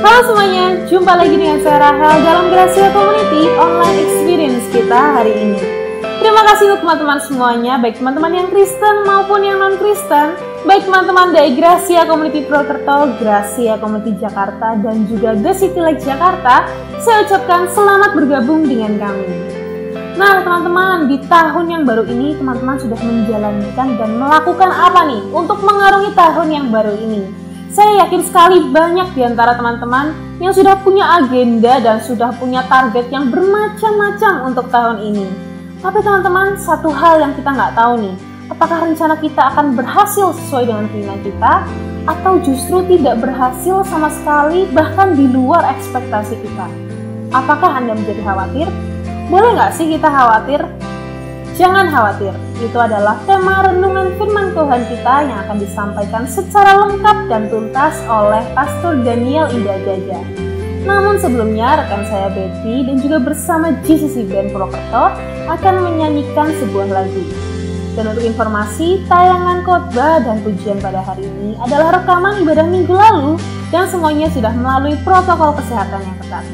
Halo semuanya, jumpa lagi dengan saya Rahel dalam Gracia Community Online Experience kita hari ini. Terima kasih untuk teman-teman semuanya, baik teman-teman yang Kristen maupun yang non-Kristen, baik teman-teman dari Gracia Community Purwokerto, Gracia Community Jakarta, dan juga The City Light Jakarta. Saya ucapkan selamat bergabung dengan kami. Nah teman-teman, di tahun yang baru ini teman-teman sudah menjalankan dan melakukan apa nih untuk mengarungi tahun yang baru ini? Saya yakin sekali banyak di antara teman-teman yang sudah punya agenda dan sudah punya target yang bermacam-macam untuk tahun ini. Tapi teman-teman, satu hal yang kita nggak tahu nih, apakah rencana kita akan berhasil sesuai dengan keinginan kita, atau justru tidak berhasil sama sekali, bahkan di luar ekspektasi kita. Apakah Anda menjadi khawatir? Boleh nggak sih kita khawatir? Jangan khawatir, itu adalah tema renungan firman Tuhan kita yang akan disampaikan secara lengkap dan tuntas oleh Pastor Daniel Ida Jaja. Namun sebelumnya, rekan saya Betty dan juga bersama GCC Band Purwokerto akan menyanyikan sebuah lagu. Dan untuk informasi, tayangan khotbah dan pujian pada hari ini adalah rekaman ibadah minggu lalu dan semuanya sudah melalui protokol kesehatan yang ketat.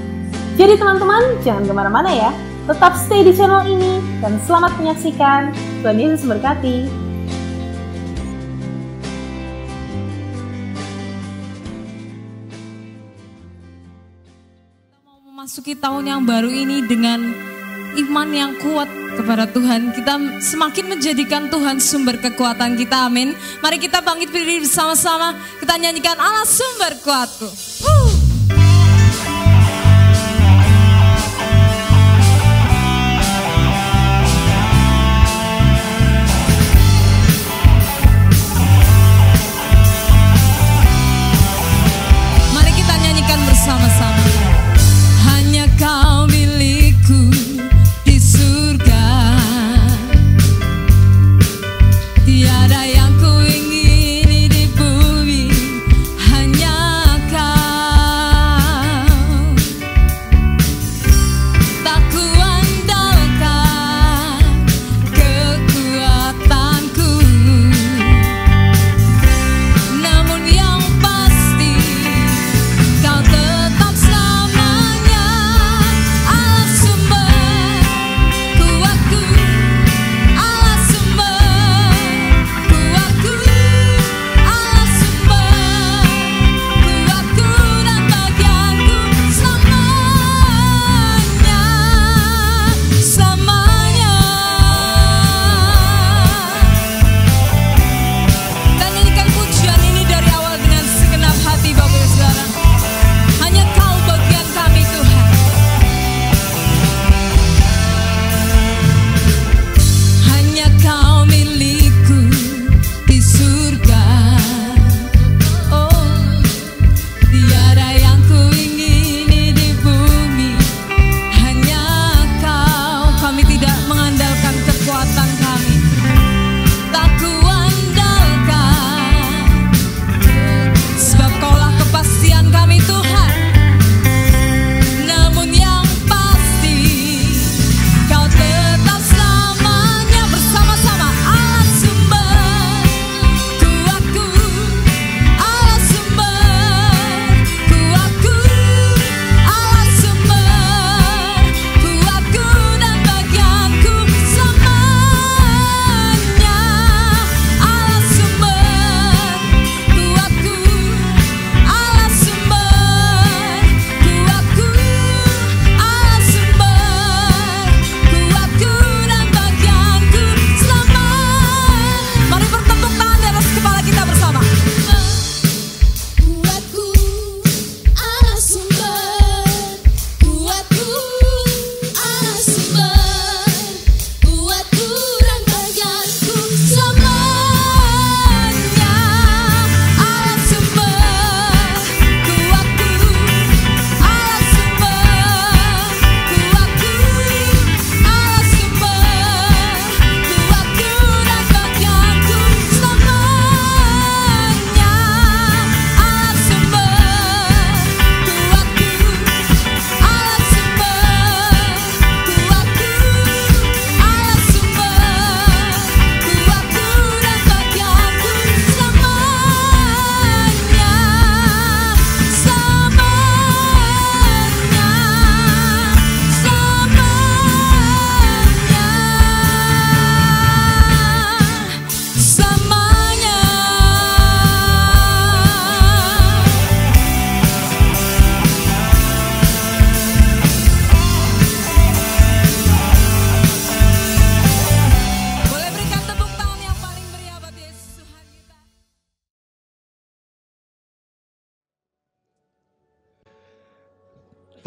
Jadi teman-teman, jangan kemana-mana ya. Tetap stay di channel ini dan selamat menyaksikan. Tuhan Yesus memberkati. Kita mau memasuki tahun yang baru ini dengan iman yang kuat kepada Tuhan. Kita semakin menjadikan Tuhan sumber kekuatan kita. Amin. Mari kita bangkit berdiri bersama-sama. Kita nyanyikan Allah sumber kuatku. Bersama-sama. Hanya Kau milikku di surga, tiada yang ku ingini di bumi, hanya Kau.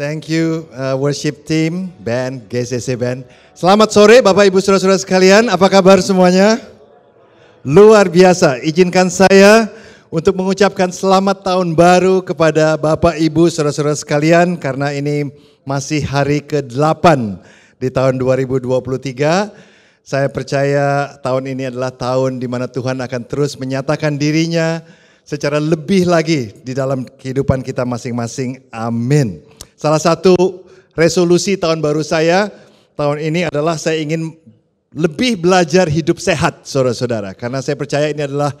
Thank you worship team, band, GCC Band. Selamat sore Bapak Ibu Saudara-saudara sekalian, apa kabar semuanya? Luar biasa, izinkan saya untuk mengucapkan selamat tahun baru kepada Bapak Ibu Saudara-saudara sekalian karena ini masih hari ke-8 di tahun 2023. Saya percaya tahun ini adalah tahun di mana Tuhan akan terus menyatakan dirinya secara lebih lagi di dalam kehidupan kita masing-masing. Amin. Salah satu resolusi tahun baru saya tahun ini adalah saya ingin lebih belajar hidup sehat, saudara-saudara. Karena saya percaya ini adalah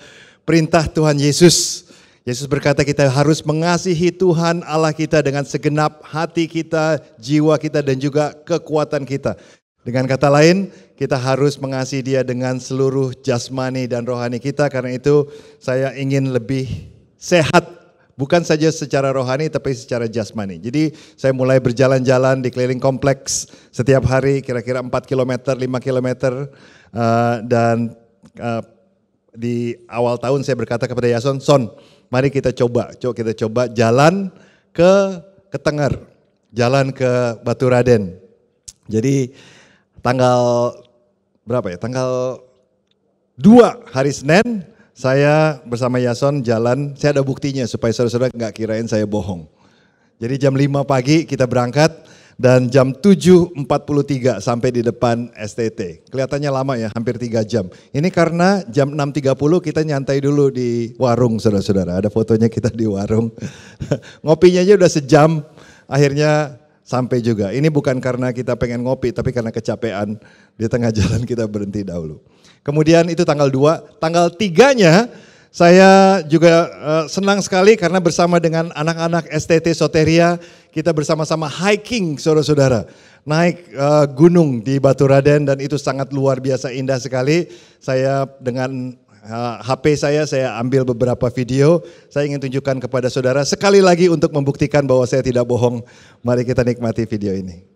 perintah Tuhan Yesus. Yesus berkata kita harus mengasihi Tuhan Allah kita dengan segenap hati kita, jiwa kita dan juga kekuatan kita. Dengan kata lain, kita harus mengasihi Dia dengan seluruh jasmani dan rohani kita. Karena itu saya ingin lebih sehat. Bukan saja secara rohani tapi secara jasmani. Jadi saya mulai berjalan-jalan di keliling kompleks setiap hari kira-kira 4 km, 5 km. Dan di awal tahun saya berkata kepada Yason, Son mari kita coba jalan ke Tenger, jalan ke Baturaden. Jadi tanggal berapa ya? Tanggal 2 hari Senin. Saya bersama Yason jalan, saya ada buktinya supaya saudara-saudara nggak kirain saya bohong. Jadi jam 5 pagi kita berangkat dan jam 7.43 sampai di depan STT. Kelihatannya lama ya, hampir 3 jam. Ini karena jam 6.30 kita nyantai dulu di warung saudara-saudara. Ada fotonya kita di warung. Ngopinya aja udah sejam, akhirnya sampai juga. Ini bukan karena kita pengen ngopi, tapi karena kecapean di tengah jalan kita berhenti dahulu. Kemudian itu tanggal 2, tanggal 3-nya saya juga senang sekali karena bersama dengan anak-anak STT Soteria kita bersama-sama hiking saudara-saudara. Naik gunung di Baturaden dan itu sangat luar biasa indah sekali. Saya dengan HP saya ambil beberapa video. Saya ingin tunjukkan kepada saudara sekali lagi untuk membuktikan bahwa saya tidak bohong. Mari kita nikmati video ini.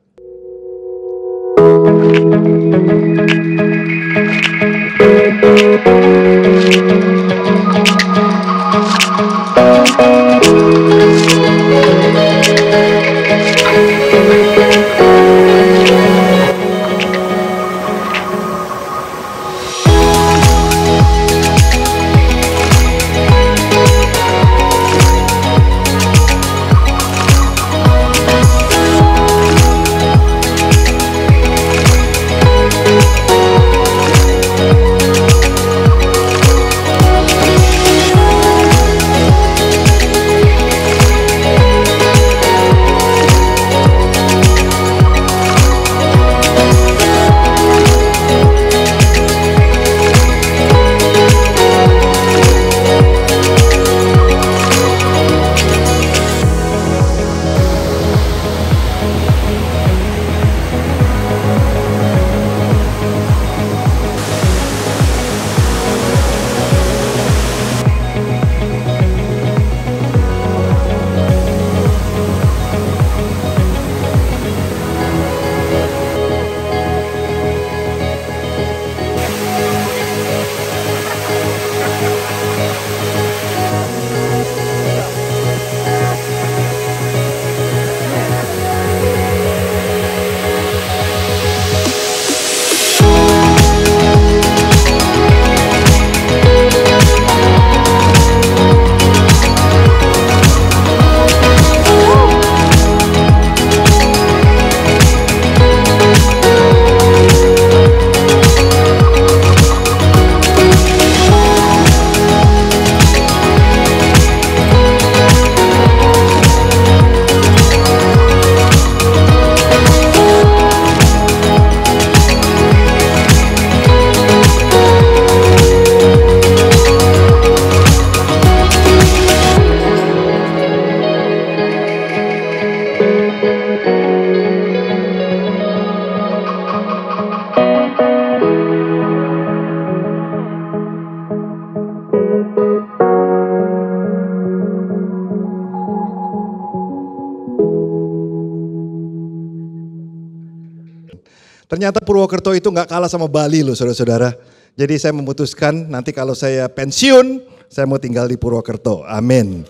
Ternyata Purwokerto itu nggak kalah sama Bali loh saudara-saudara. Jadi saya memutuskan nanti kalau saya pensiun, saya mau tinggal di Purwokerto. Amin.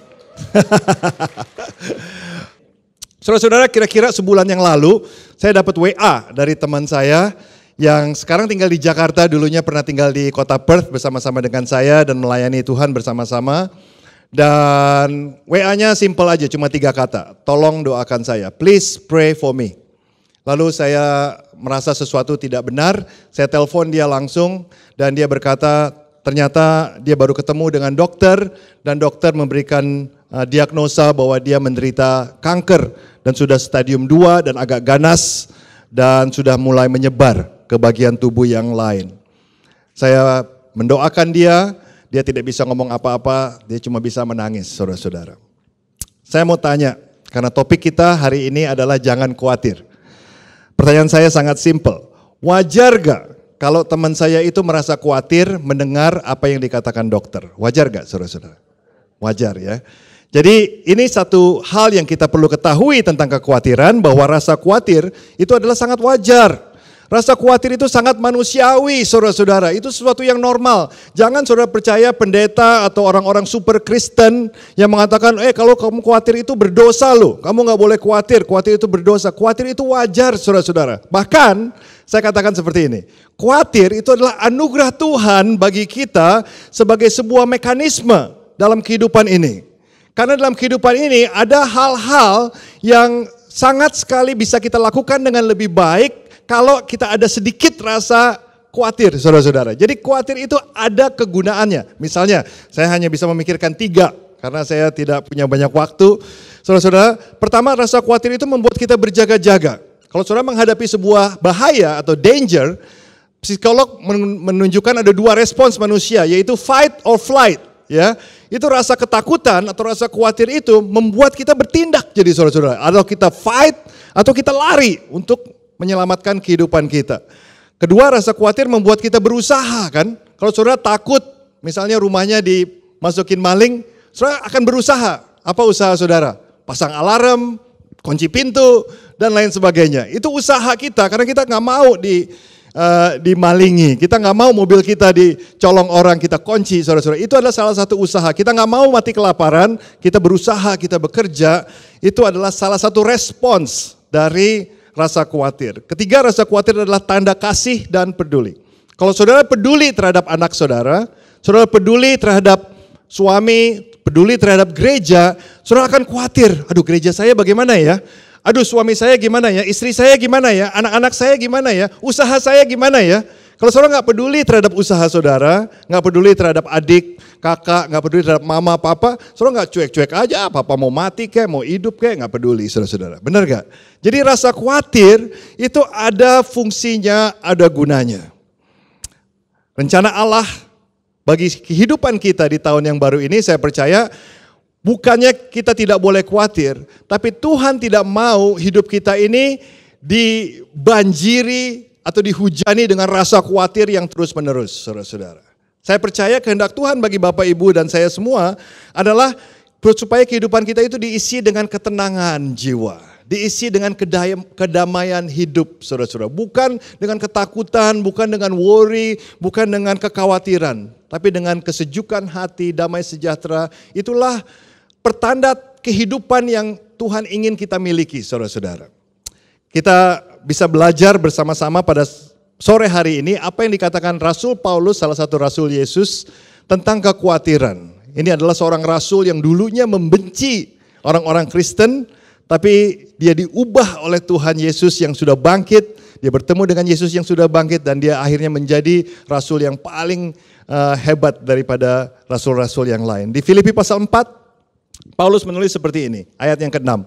Saudara-saudara, kira-kira sebulan yang lalu saya dapat WA dari teman saya yang sekarang tinggal di Jakarta, dulunya pernah tinggal di kota Perth bersama-sama dengan saya dan melayani Tuhan bersama-sama. Dan WA-nya simple aja, cuma 3 kata, tolong doakan saya, please pray for me. Lalu saya merasa sesuatu tidak benar, saya telepon dia langsung dan dia berkata ternyata dia baru ketemu dengan dokter dan dokter memberikan diagnosa bahwa dia menderita kanker dan sudah stadium 2 dan agak ganas dan sudah mulai menyebar ke bagian tubuh yang lain. Saya mendoakan dia tidak bisa ngomong apa-apa, dia cuma bisa menangis, saudara-saudara. Saya mau tanya, karena topik kita hari ini adalah jangan khawatir. Pertanyaan saya sangat simpel, wajar gak kalau teman saya itu merasa khawatir mendengar apa yang dikatakan dokter? Wajar gak, saudara-saudara? Wajar ya. Jadi ini satu hal yang kita perlu ketahui tentang kekhawatiran, bahwa rasa khawatir itu adalah sangat wajar. Rasa khawatir itu sangat manusiawi, saudara-saudara. Itu sesuatu yang normal. Jangan saudara percaya pendeta atau orang-orang super Kristen yang mengatakan, kalau kamu khawatir itu berdosa loh. Kamu gak boleh khawatir itu berdosa. Khawatir itu wajar, saudara-saudara. Bahkan saya katakan seperti ini, khawatir itu adalah anugerah Tuhan bagi kita sebagai sebuah mekanisme dalam kehidupan ini. Karena dalam kehidupan ini ada hal-hal yang sangat sekali bisa kita lakukan dengan lebih baik kalau kita ada sedikit rasa khawatir, saudara-saudara. Jadi khawatir itu ada kegunaannya. Misalnya, saya hanya bisa memikirkan 3 karena saya tidak punya banyak waktu. Saudara-saudara, pertama rasa khawatir itu membuat kita berjaga-jaga. Kalau saudara menghadapi sebuah bahaya atau danger, psikolog menunjukkan ada 2 respons manusia, yaitu fight or flight. Ya, itu rasa ketakutan atau rasa khawatir itu membuat kita bertindak, jadi saudara-saudara. Atau kita fight atau kita lari untuk menyelamatkan kehidupan kita. Kedua, rasa khawatir membuat kita berusaha kan. Kalau saudara takut misalnya rumahnya dimasukin maling, saudara akan berusaha. Apa usaha saudara? Pasang alarm, kunci pintu, dan lain sebagainya. Itu usaha kita karena kita nggak mau dimalingi. Kita nggak mau mobil kita dicolong orang, kita kunci, saudara-saudara. Itu adalah salah satu usaha. Kita nggak mau mati kelaparan, kita berusaha, kita bekerja. Itu adalah salah satu respons dari rasa khawatir. Ketiga, rasa khawatir adalah tanda kasih dan peduli. Kalau saudara peduli terhadap anak saudara, saudara peduli terhadap suami, peduli terhadap gereja, saudara akan khawatir. Aduh, gereja saya bagaimana ya? Aduh, suami saya gimana ya? Istri saya gimana ya? Anak-anak saya gimana ya? Usaha saya gimana ya? Kalau saudara nggak peduli terhadap usaha saudara, nggak peduli terhadap adik, kakak, nggak peduli terhadap mama, papa, saudara nggak cuek-cuek aja, papa mau mati kayak, mau hidup kayak, nggak peduli, saudara-saudara. Benar nggak? Jadi rasa khawatir itu ada fungsinya, ada gunanya. Rencana Allah bagi kehidupan kita di tahun yang baru ini, saya percaya bukannya kita tidak boleh khawatir, tapi Tuhan tidak mau hidup kita ini dibanjiri atau dihujani dengan rasa khawatir yang terus-menerus, saudara-saudara. Saya percaya kehendak Tuhan bagi Bapak, Ibu, dan saya semua adalah supaya kehidupan kita itu diisi dengan ketenangan jiwa, diisi dengan kedamaian hidup, saudara-saudara. Bukan dengan ketakutan, bukan dengan worry, bukan dengan kekhawatiran, tapi dengan kesejukan hati, damai sejahtera. Itulah pertanda kehidupan yang Tuhan ingin kita miliki, saudara-saudara. Kita bisa belajar bersama-sama pada sore hari ini apa yang dikatakan Rasul Paulus, salah satu Rasul Yesus, tentang kekhawatiran. Ini adalah seorang Rasul yang dulunya membenci orang-orang Kristen, tapi dia diubah oleh Tuhan Yesus yang sudah bangkit. Dia bertemu dengan Yesus yang sudah bangkit dan dia akhirnya menjadi Rasul yang paling hebat daripada Rasul-Rasul yang lain. Di Filipi pasal 4, Paulus menulis seperti ini, ayat yang ke-6.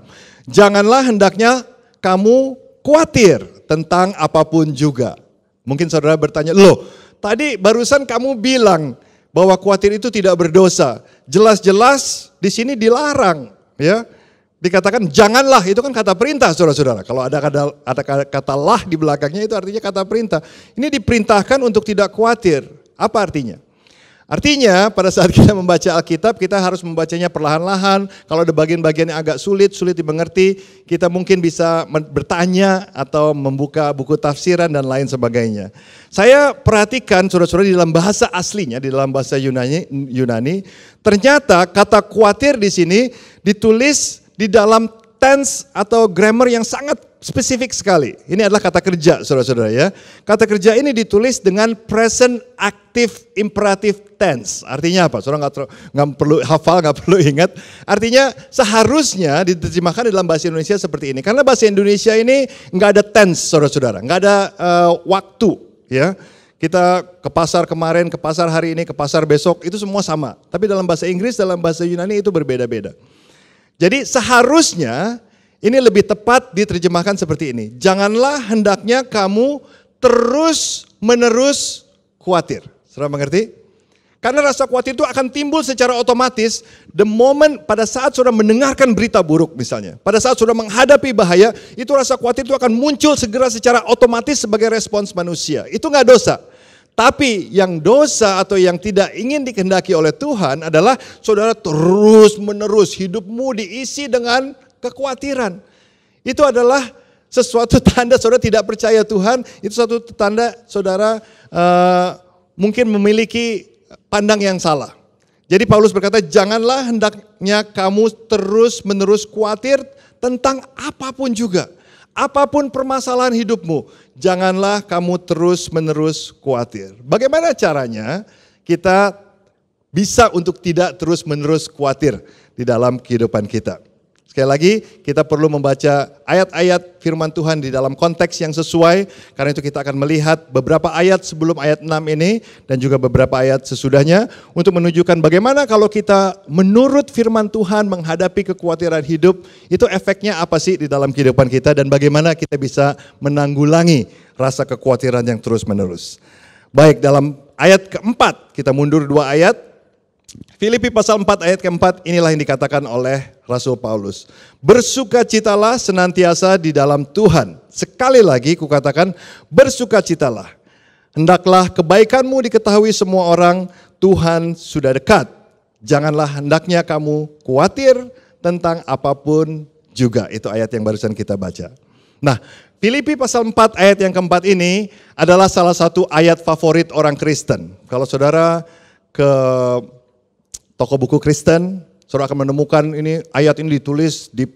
Janganlah hendaknya kamu khawatir tentang apapun juga. Mungkin saudara bertanya, loh tadi barusan kamu bilang bahwa khawatir itu tidak berdosa. Jelas-jelas di sini dilarang, ya. Dikatakan janganlah, itu kan kata perintah, saudara-saudara. Kalau ada kata lah di belakangnya itu artinya kata perintah. Ini diperintahkan untuk tidak khawatir. Apa artinya? Artinya pada saat kita membaca Alkitab, kita harus membacanya perlahan-lahan. Kalau ada bagian-bagian yang agak sulit dimengerti, kita mungkin bisa bertanya atau membuka buku tafsiran dan lain sebagainya. Saya perhatikan saudara-saudara di dalam bahasa aslinya, di dalam bahasa Yunani, ternyata kata khawatir di sini ditulis di dalam tense atau grammar yang sangat spesifik sekali. Ini adalah kata kerja, saudara-saudara ya. Kata kerja ini ditulis dengan present active imperative tense. Artinya apa? Saudara nggak perlu hafal, nggak perlu ingat. Artinya seharusnya diterjemahkan dalam bahasa Indonesia seperti ini. Karena bahasa Indonesia ini nggak ada tense, saudara-saudara. Nggak ada waktu, ya. Kita ke pasar kemarin, ke pasar hari ini, ke pasar besok, itu semua sama. Tapi dalam bahasa Inggris, dalam bahasa Yunani itu berbeda-beda. Jadi seharusnya ini lebih tepat diterjemahkan seperti ini. Janganlah hendaknya kamu terus menerus khawatir. Saudara mengerti? Karena rasa khawatir itu akan timbul secara otomatis the moment pada saat saudara mendengarkan berita buruk misalnya. Pada saat saudara menghadapi bahaya, itu rasa khawatir itu akan muncul segera secara otomatis sebagai respons manusia. Itu nggak dosa. Tapi yang dosa atau yang tidak ingin dikehendaki oleh Tuhan adalah saudara terus menerus hidupmu diisi dengan kekhawatiran. Itu adalah sesuatu tanda saudara tidak percaya Tuhan. Itu suatu tanda saudara mungkin memiliki pandang yang salah. Jadi Paulus berkata, janganlah hendaknya kamu terus menerus khawatir tentang apapun juga. Apapun permasalahan hidupmu, janganlah kamu terus-menerus khawatir. Bagaimana caranya kita bisa untuk tidak terus-menerus khawatir di dalam kehidupan kita? Sekali lagi, kita perlu membaca ayat-ayat firman Tuhan di dalam konteks yang sesuai. Karena itu kita akan melihat beberapa ayat sebelum ayat 6 ini dan juga beberapa ayat sesudahnya untuk menunjukkan bagaimana kalau kita menurut firman Tuhan menghadapi kekhawatiran hidup, itu efeknya apa sih di dalam kehidupan kita dan bagaimana kita bisa menanggulangi rasa kekhawatiran yang terus-menerus. Baik, dalam ayat keempat, kita mundur 2 ayat. Filipi pasal 4 ayat keempat, inilah yang dikatakan oleh Rasul Paulus. Bersukacitalah senantiasa di dalam Tuhan. Sekali lagi kukatakan, bersukacitalah. Hendaklah kebaikanmu diketahui semua orang, Tuhan sudah dekat. Janganlah hendaknya kamu khawatir tentang apapun juga. Itu ayat yang barusan kita baca. Nah, Filipi pasal 4 ayat yang keempat ini adalah salah satu ayat favorit orang Kristen. Kalau saudara ke toko buku Kristen, saudara akan menemukan ini ayat ini ditulis di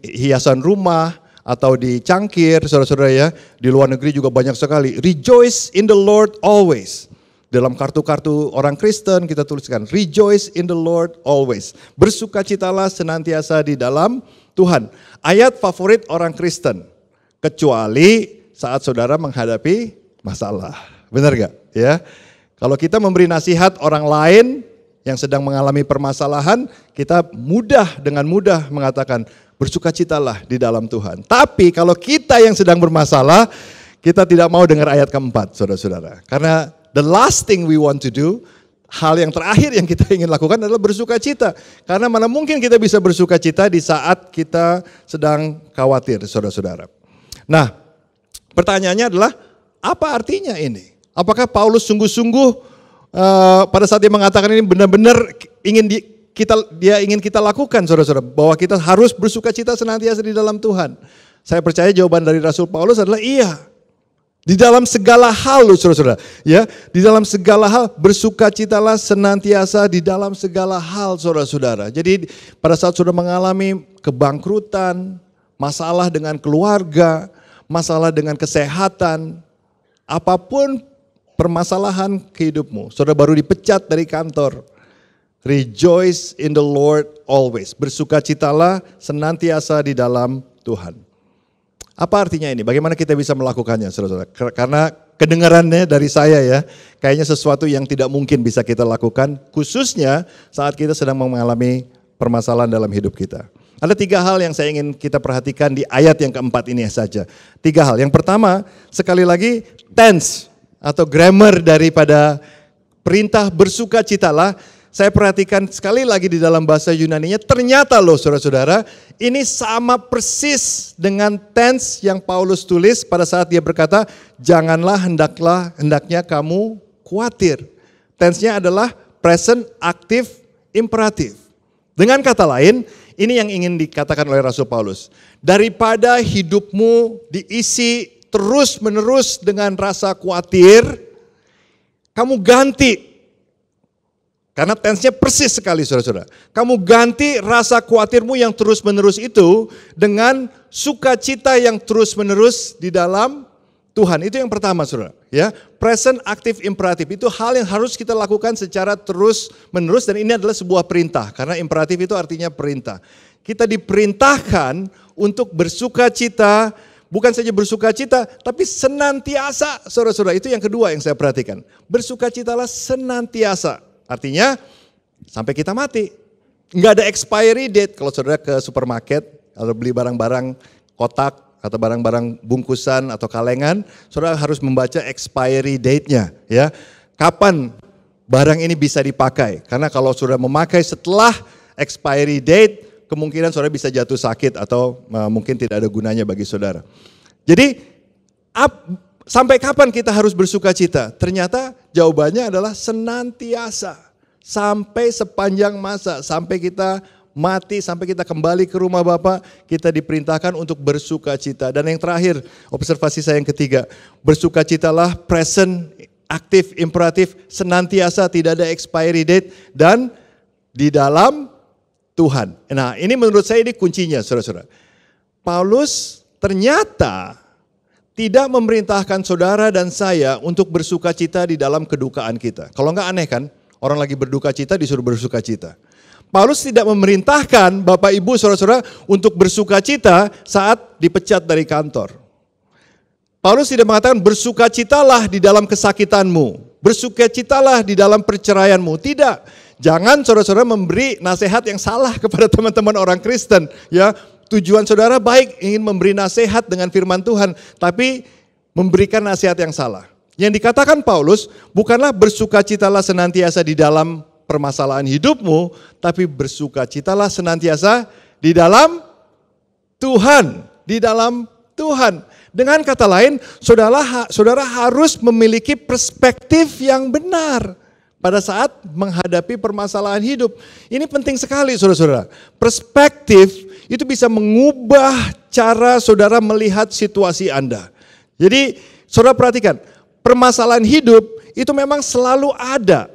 hiasan rumah atau di cangkir, saudara-saudara ya. Di luar negeri juga banyak sekali. Rejoice in the Lord always. Dalam kartu-kartu orang Kristen kita tuliskan rejoice in the Lord always. Bersukacitalah senantiasa di dalam Tuhan. Ayat favorit orang Kristen, kecuali saat saudara menghadapi masalah. Benar gak? Ya. Kalau kita memberi nasihat orang lain yang sedang mengalami permasalahan, kita dengan mudah mengatakan bersukacitalah di dalam Tuhan. Tapi kalau kita yang sedang bermasalah, kita tidak mau dengar ayat keempat, saudara-saudara. Karena the last thing we want to do, hal yang terakhir yang kita ingin lakukan adalah bersukacita. Karena mana mungkin kita bisa bersukacita di saat kita sedang khawatir, saudara-saudara. Nah, pertanyaannya adalah, apa artinya ini? Apakah Paulus sungguh-sungguh pada saat dia mengatakan ini benar-benar dia ingin kita lakukan, saudara-saudara, bahwa kita harus bersukacita senantiasa di dalam Tuhan? Saya percaya jawaban dari Rasul Paulus adalah iya. Di dalam segala hal, saudara-saudara, ya, di dalam segala hal bersukacitalah senantiasa di dalam segala hal, saudara-saudara. Jadi pada saat saudara mengalami kebangkrutan, masalah dengan keluarga, masalah dengan kesehatan, apapun permasalahan kehidupmu, saudara baru dipecat dari kantor, rejoice in the Lord always. Bersukacitalah senantiasa di dalam Tuhan. Apa artinya ini? Bagaimana kita bisa melakukannya, saudara-saudara? Karena kedengarannya dari saya ya, kayaknya sesuatu yang tidak mungkin bisa kita lakukan, khususnya saat kita sedang mengalami permasalahan dalam hidup kita. Ada 3 hal yang saya ingin kita perhatikan di ayat yang keempat ini saja. 3 hal. Yang pertama, sekali lagi, tense atau grammar daripada perintah bersukacitalah. Saya perhatikan sekali lagi di dalam bahasa Yunaninya, ternyata loh saudara-saudara, ini sama persis dengan tense yang Paulus tulis pada saat dia berkata, janganlah hendaknya kamu khawatir. Tense-nya adalah present active imperative. Dengan kata lain, ini yang ingin dikatakan oleh Rasul Paulus. Daripada hidupmu diisi terus-menerus dengan rasa khawatir, kamu ganti Karena tense-nya persis sekali saudara-saudara. Kamu ganti rasa khawatirmu yang terus-menerus itu dengan sukacita yang terus-menerus di dalam Tuhan. Itu yang pertama saudara. Ya, present active imperatif itu hal yang harus kita lakukan secara terus-menerus dan ini adalah sebuah perintah. Karena imperatif itu artinya perintah. Kita diperintahkan untuk bersukacita, bukan saja bersukacita, tapi senantiasa saudara-saudara. Itu yang kedua yang saya perhatikan. Bersukacitalah senantiasa. Artinya sampai kita mati. Enggak ada expiry date. Kalau saudara ke supermarket atau beli barang-barang kotak atau barang-barang bungkusan atau kalengan, saudara harus membaca expiry date-nya. Ya, kapan barang ini bisa dipakai. Karena kalau saudara memakai setelah expiry date, kemungkinan saudara bisa jatuh sakit atau mungkin tidak ada gunanya bagi saudara. Jadi sampai kapan kita harus bersuka cita? Ternyata jawabannya adalah senantiasa. Sampai sepanjang masa, sampai kita mati, sampai kita kembali ke rumah Bapa, kita diperintahkan untuk bersuka cita. Dan yang terakhir, observasi saya yang ketiga, bersuka citalah present, aktif, imperatif, senantiasa, tidak ada expiry date, dan di dalam Tuhan. Nah ini menurut saya ini kuncinya saudara-saudara. Paulus ternyata tidak memerintahkan saudara dan saya untuk bersuka cita di dalam kedukaan kita. Kalau enggak aneh kan, orang lagi berduka cita disuruh bersuka cita. Paulus tidak memerintahkan Bapak Ibu saudara-saudara untuk bersuka cita saat dipecat dari kantor. Paulus tidak mengatakan bersukacitalah di dalam kesakitanmu, bersukacitalah di dalam perceraianmu. Tidak. Jangan saudara-saudara memberi nasihat yang salah kepada teman-teman orang Kristen. Ya, tujuan saudara baik, ingin memberi nasihat dengan firman Tuhan, tapi memberikan nasihat yang salah. Yang dikatakan Paulus bukanlah bersukacitalah senantiasa di dalam permasalahan hidupmu, tapi bersukacitalah senantiasa di dalam Tuhan, di dalam Tuhan. Dengan kata lain, saudara harus memiliki perspektif yang benar pada saat menghadapi permasalahan hidup. Ini penting sekali saudara-saudara. Perspektif itu bisa mengubah cara saudara melihat situasi Anda. Jadi saudara perhatikan, permasalahan hidup itu memang selalu ada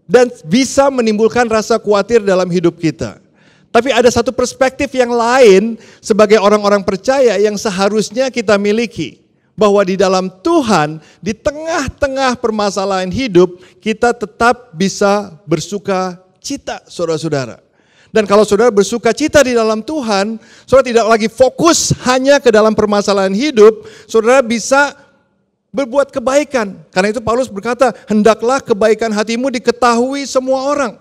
dan bisa menimbulkan rasa khawatir dalam hidup kita. Tapi ada satu perspektif yang lain sebagai orang-orang percaya yang seharusnya kita miliki. Bahwa di dalam Tuhan, di tengah-tengah permasalahan hidup, kita tetap bisa bersuka cita saudara-saudara. Dan kalau saudara bersuka cita di dalam Tuhan, saudara tidak lagi fokus hanya ke dalam permasalahan hidup, saudara bisa berbuat kebaikan. Karena itu Paulus berkata, hendaklah kebaikan hatimu diketahui semua orang.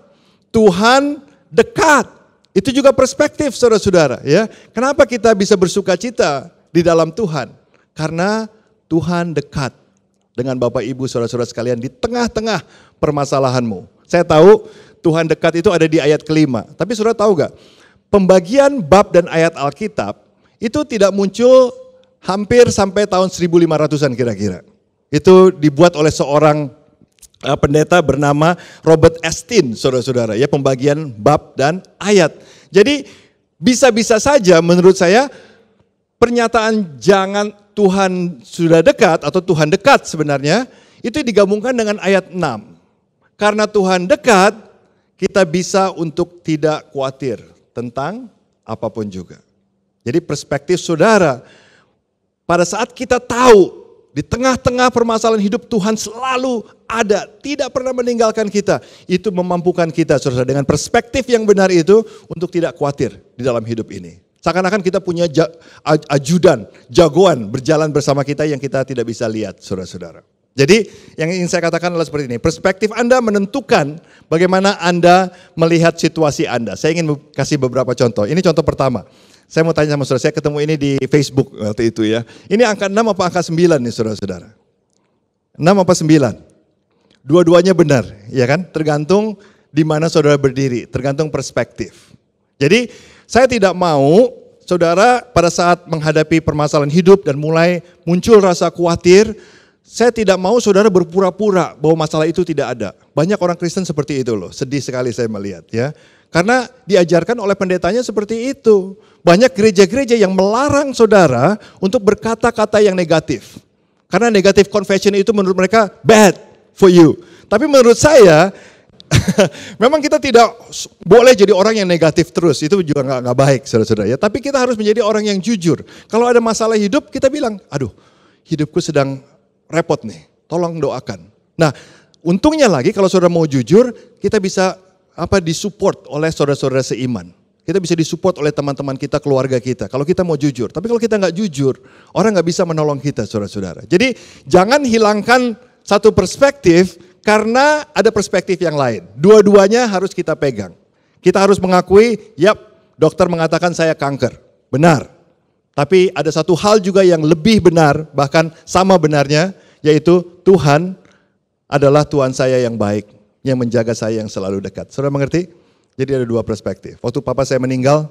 Tuhan dekat. Itu juga perspektif saudara-saudara. Ya. Kenapa kita bisa bersuka cita di dalam Tuhan? Karena Tuhan dekat dengan Bapak Ibu saudara-saudara sekalian di tengah-tengah permasalahanmu. Saya tahu Tuhan dekat itu ada di ayat kelima. Tapi saudara tahu gak? Pembagian bab dan ayat Alkitab itu tidak muncul hampir sampai tahun 1500-an kira-kira. Itu dibuat oleh seorang pendeta bernama Robert Estin, saudara-saudara. Ya, pembagian bab dan ayat. Jadi bisa-bisa saja menurut saya pernyataan jangan Tuhan sudah dekat atau Tuhan dekat sebenarnya itu digabungkan dengan ayat 6. Karena Tuhan dekat, kita bisa untuk tidak khawatir tentang apapun juga. Jadi perspektif saudara, pada saat kita tahu di tengah-tengah permasalahan hidup Tuhan selalu ada, tidak pernah meninggalkan kita. Itu memampukan kita saudara dengan perspektif yang benar itu untuk tidak khawatir di dalam hidup ini. Seakan-akan kita punya ajudan, jagoan berjalan bersama kita yang kita tidak bisa lihat saudara-saudara. Jadi yang ingin saya katakan adalah seperti ini. Perspektif Anda menentukan bagaimana Anda melihat situasi Anda. Saya ingin kasih beberapa contoh. Ini contoh pertama. Saya mau tanya sama saudara, saya ketemu ini di Facebook waktu itu ya. Ini angka 6 apa angka 9 nih saudara-saudara? 6 apa 9? Dua-duanya benar, ya kan? Tergantung di mana saudara berdiri, tergantung perspektif. Jadi saya tidak mau saudara pada saat menghadapi permasalahan hidup dan mulai muncul rasa khawatir, saya tidak mau saudara berpura-pura bahwa masalah itu tidak ada. Banyak orang Kristen seperti itu loh, sedih sekali saya melihat ya. Karena diajarkan oleh pendetanya seperti itu. Banyak gereja-gereja yang melarang saudara untuk berkata-kata yang negatif. Karena negative confession itu menurut mereka bad for you. Tapi menurut saya Memang kita tidak boleh jadi orang yang negatif terus, itu juga nggak baik saudara-saudara ya. Tapi kita harus menjadi orang yang jujur. Kalau ada masalah hidup kita bilang, aduh hidupku sedang repot nih, tolong doakan. Nah untungnya lagi kalau saudara mau jujur, kita bisa disupport oleh saudara-saudara seiman. Kita bisa disupport oleh teman-teman kita, keluarga kita. Kalau kita mau jujur, tapi kalau kita nggak jujur, orang nggak bisa menolong kita saudara-saudara. Jadi jangan hilangkan satu perspektif, karena ada perspektif yang lain. Dua-duanya harus kita pegang. Kita harus mengakui, yap, dokter mengatakan saya kanker. Benar. Tapi ada satu hal juga yang lebih benar, bahkan sama benarnya, yaitu Tuhan adalah Tuhan saya yang baik, yang menjaga saya yang selalu dekat. Saudara mengerti? Jadi ada dua perspektif. Waktu papa saya meninggal,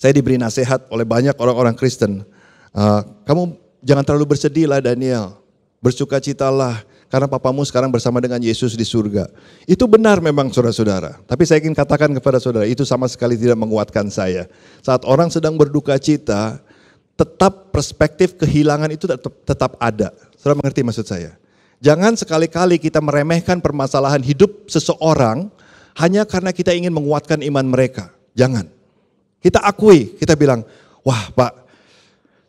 saya diberi nasihat oleh banyak orang-orang Kristen. Kamu jangan terlalu bersedih lah Daniel, bersukacitalah. Karena papamu sekarang bersama dengan Yesus di surga. Itu benar memang saudara-saudara. Tapi saya ingin katakan kepada saudara, itu sama sekali tidak menguatkan saya. Saat orang sedang berduka cita, tetap perspektif kehilangan itu tetap ada. Saudara mengerti maksud saya? Jangan sekali-kali kita meremehkan permasalahan hidup seseorang hanya karena kita ingin menguatkan iman mereka. Jangan. Kita akui, kita bilang, wah Pak,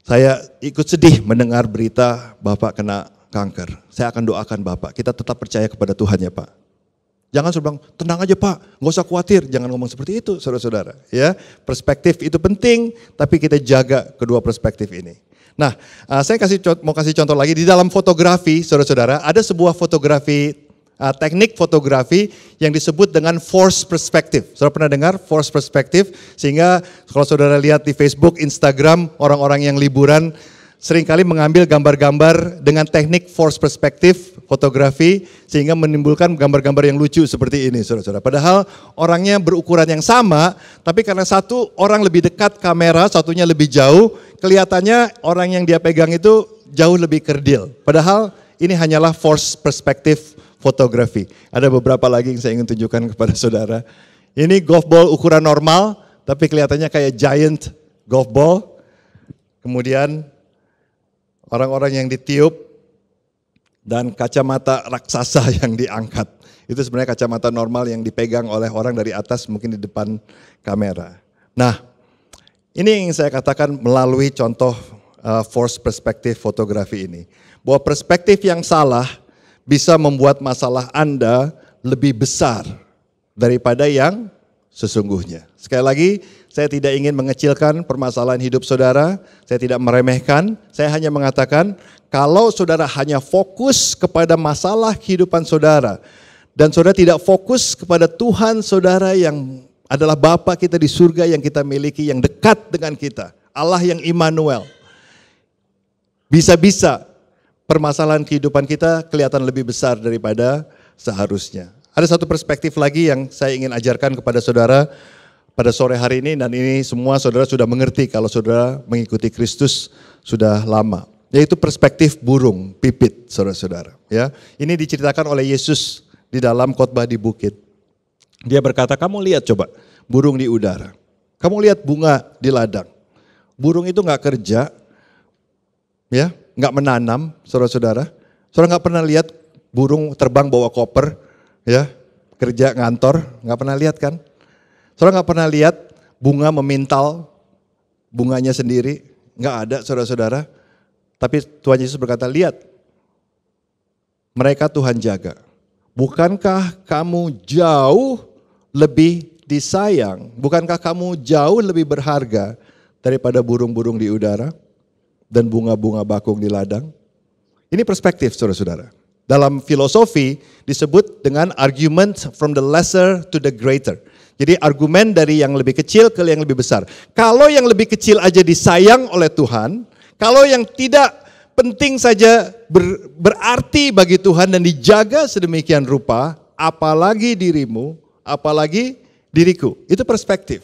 saya ikut sedih mendengar berita Bapak kena kanker. Saya akan doakan Bapak. Kita tetap percaya kepada Tuhan ya Pak. Jangan suruh bilang, tenang aja Pak, nggak usah khawatir. Jangan ngomong seperti itu saudara-saudara. Ya, perspektif itu penting, tapi kita jaga kedua perspektif ini. Nah, saya mau kasih contoh lagi. Di dalam fotografi saudara-saudara, ada sebuah fotografi, teknik fotografi yang disebut dengan force perspective. Saudara pernah dengar force perspective? Sehingga kalau saudara lihat di Facebook, Instagram, orang-orang yang liburan, seringkali mengambil gambar-gambar dengan teknik force perspective fotografi sehingga menimbulkan gambar-gambar yang lucu seperti ini saudara-saudara. Padahal orangnya berukuran yang sama, tapi karena satu orang lebih dekat kamera, satunya lebih jauh, kelihatannya orang yang dia pegang itu jauh lebih kerdil. Padahal ini hanyalah force perspective fotografi. Ada beberapa lagi yang saya ingin tunjukkan kepada saudara. Ini golf ball ukuran normal, tapi kelihatannya kayak giant golf ball. Kemudian orang-orang yang ditiup dan kacamata raksasa yang diangkat. Itu sebenarnya kacamata normal yang dipegang oleh orang dari atas mungkin di depan kamera. Nah, ini yang saya katakan melalui contoh force perspective fotografi ini. Bahwa perspektif yang salah bisa membuat masalah Anda lebih besar daripada yang sesungguhnya. Sekali lagi, saya tidak ingin mengecilkan permasalahan hidup saudara, saya tidak meremehkan, saya hanya mengatakan kalau saudara hanya fokus kepada masalah kehidupan saudara dan saudara tidak fokus kepada Tuhan saudara yang adalah Bapa kita di surga yang kita miliki, yang dekat dengan kita, Allah yang Immanuel. Bisa-bisa permasalahan kehidupan kita kelihatan lebih besar daripada seharusnya. Ada satu perspektif lagi yang saya ingin ajarkan kepada saudara pada sore hari ini, dan ini semua saudara sudah mengerti kalau saudara mengikuti Kristus sudah lama. Yaitu perspektif burung pipit saudara-saudara. Ya, ini diceritakan oleh Yesus di dalam khotbah di bukit. Dia berkata, kamu lihat coba burung di udara. Kamu lihat bunga di ladang. Burung itu nggak kerja, ya, nggak menanam saudara-saudara. Saudara nggak pernah lihat burung terbang bawa koper, ya, kerja ngantor, nggak pernah lihat kan? Saudara nggak pernah lihat bunga memintal bunganya sendiri? Nggak ada saudara-saudara. Tapi Tuhan Yesus berkata, lihat, mereka Tuhan jaga. Bukankah kamu jauh lebih disayang? Bukankah kamu jauh lebih berharga daripada burung-burung di udara dan bunga-bunga bakung di ladang? Ini perspektif saudara-saudara. Dalam filosofi disebut dengan argument from the lesser to the greater. Jadi argumen dari yang lebih kecil ke yang lebih besar. Kalau yang lebih kecil aja disayang oleh Tuhan, kalau yang tidak penting saja berarti bagi Tuhan dan dijaga sedemikian rupa, apalagi dirimu, apalagi diriku. Itu perspektif.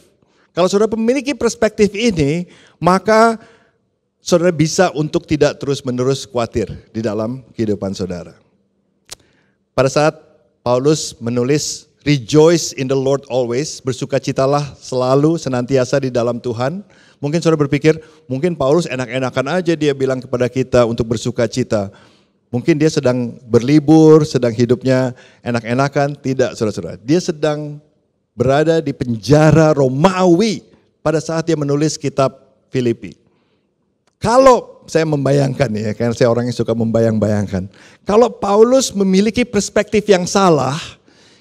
Kalau saudara memiliki perspektif ini, maka saudara bisa untuk tidak terus-menerus khawatir di dalam kehidupan saudara. Pada saat Paulus menulis rejoice in the Lord always, bersukacitalah selalu senantiasa di dalam Tuhan. Mungkin saudara berpikir, mungkin Paulus enak-enakan aja dia bilang kepada kita untuk bersukacita. Mungkin dia sedang berlibur, sedang hidupnya enak-enakan. Tidak, saudara-saudara. Dia sedang berada di penjara Romawi pada saat dia menulis kitab Filipi. Kalau saya membayangkan ya, karena saya orang yang suka membayang-bayangkan. Kalau Paulus memiliki perspektif yang salah,